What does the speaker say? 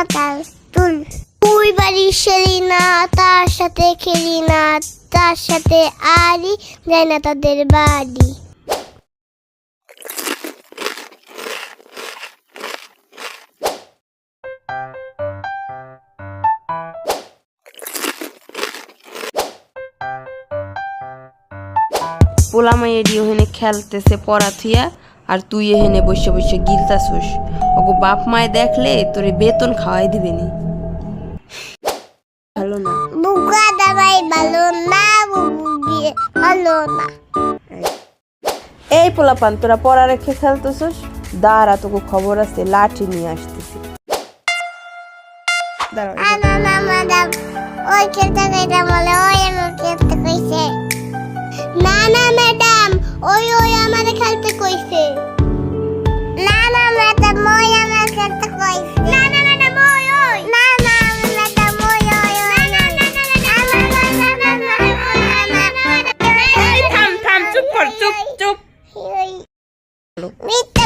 মাতাল তুল তুই বাড়ি খেলি না তার সাথে খেলি না তার সাথে আরি যায় না তাদের বাড়ি পোলামাই এডি ওখানে খেলতেছে পড়া থুইয়া আর তুই এখানে বসে বসে গিলতাছস ওগো বাপ মায়ে দেখলে তোরে বেতন খাওয়াই দিবে নি ভালো না বুকা দাবাই ভালো না বুবুগি ভালো না এই পোলাপান তোরা পড়া রেখে খেলতেছস দাঁড়া তোকে খবর আছে লাঠি নিয়ে আসতেছি না না ম্যাডাম ওই খেলতে কইতাম বলে ওই আমার খেলতে কইছে না না ম্যাডাম ওই আমারে খেলতে কইছে না না ম্যাডাম ওই আমার খেলতে কইছে না না ম্যাডাম ওই না না ম্যাডাম ওই না না থাম চুপ কর চুপ মিথ্যা